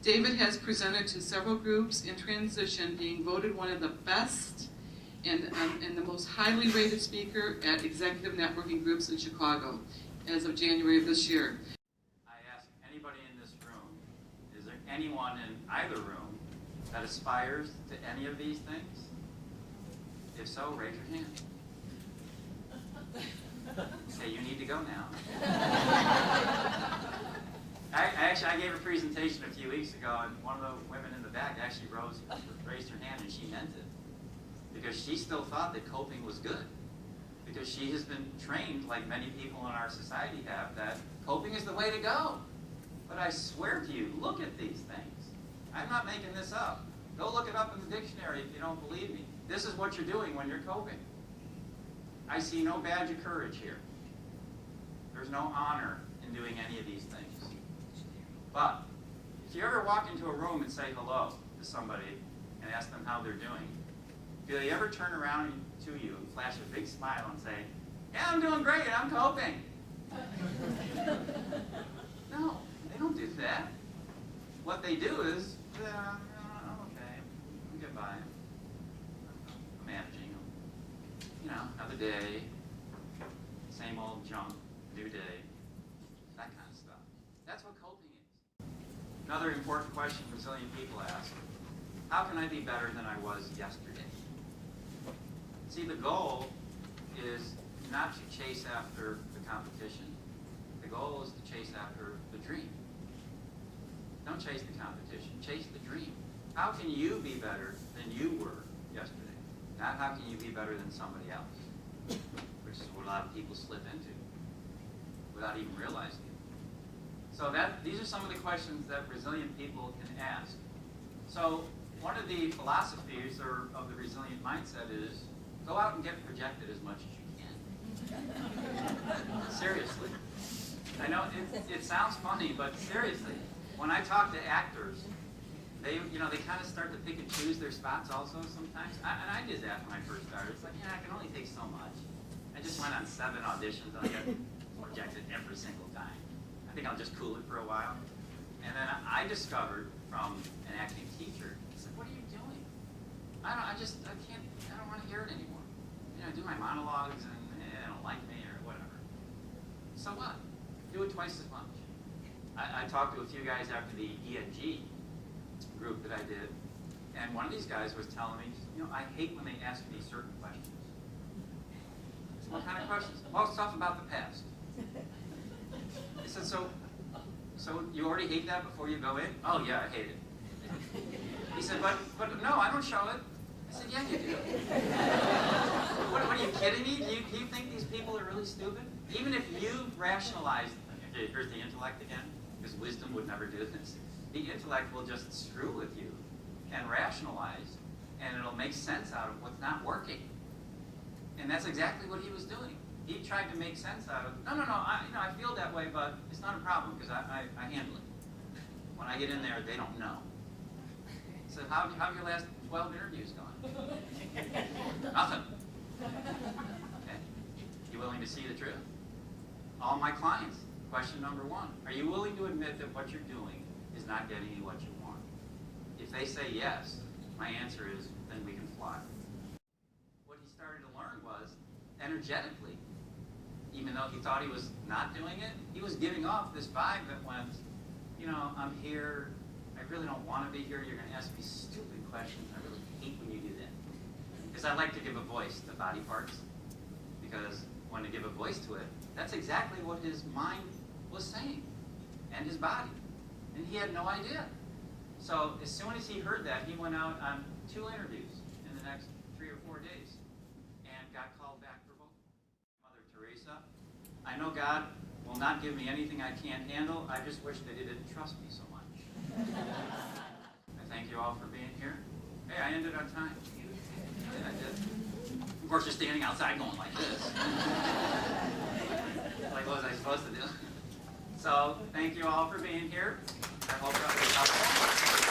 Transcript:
David has presented to several groups in transition, being voted one of the best and the most highly rated speaker at executive networking groups in Chicago as of January of this year. I ask anybody in this room, is there anyone in either room that aspires to any of these things? If so, raise your hand. Okay, you need to go now. I gave a presentation a few weeks ago, and one of the women in the back actually raised her hand, and she meant it. Because she still thought that coping was good. Because she has been trained, like many people in our society have, that coping is the way to go. But I swear to you, look at these things. I'm not making this up. Go look it up in the dictionary if you don't believe me. This is what you're doing when you're coping. I see no badge of courage here. There's no honor in doing any of these things. But if you ever walk into a room and say hello to somebody and ask them how they're doing, do they ever turn around to you and flash a big smile and say, yeah, I'm doing great, I'm coping? No, they don't do that. What they do is, okay, I'll get by. I'm managing them. You know, another day, same old junk, new day, that kind of stuff. That's what coping is. Another important question resilient people ask, how can I be better than I was yesterday? See, the goal is not to chase after the competition. The goal is to chase after the dream. Don't chase the competition, chase the dream. How can you be better than you were yesterday? Not how can you be better than somebody else, which is what a lot of people slip into without even realizing it. So these are some of the questions that resilient people can ask. So one of the philosophies of the resilient mindset is go out and get projected as much as you can. Seriously. I know it sounds funny, but seriously, when I talk to actors, they kind of start to pick and choose their spots also sometimes. And I did that when I first started. It's like, yeah, I can only take so much. I just went on 7 auditions and I got projected every single time. I think I'll just cool it for a while. And then I discovered from an acting teacher, he said, what are you doing? I don't want to hear it anymore. You know, I do my monologues and they don't like me or whatever. So what? Do it twice as much. I talked to a few guys after the ENG group that I did, and one of these guys was telling me, you know, I hate when they ask me certain questions. I said, what kind of questions? Well, stuff about the past. He said, so you already hate that before you go in? Oh yeah, I hate it. He said, but no, I don't show it. I said, yeah, you do. What are you kidding me? Do you think these people are really stupid? Even if you rationalize, okay, here's the intellect again, because wisdom would never do this. The intellect will just screw with you and rationalize, and it'll make sense out of what's not working. And that's exactly what he was doing. He tried to make sense out of, no, I feel that way, but it's not a problem because I handle it. When I get in there, they don't know. So how have your last 12 interviews gone? Nothing. Okay. You willing to see the truth? All my clients, question number 1, are you willing to admit that what you're doing is not getting you what you want? If they say yes, my answer is, then we can fly. What he started to learn was, energetically, even though he thought he was not doing it, he was giving off this vibe that went, you know, I'm here, I really don't want to be here, you're going to ask me stupid questions, I really hate when you do that. Because I like to give a voice to body parts, because when I give a voice to it, that's exactly what his mind was saying, and his body. And he had no idea. So as soon as he heard that, he went out on 2 interviews in the next 3 or 4 days, and got called back for both. Mother Teresa, I know God will not give me anything I can't handle. I just wish that he didn't trust me so much. I thank you all for being here. Hey, I ended on time. Yeah, I did. Of course, you're standing outside going like this. Like, what was I supposed to do? So, thank you all for being here. I hope that was helpful.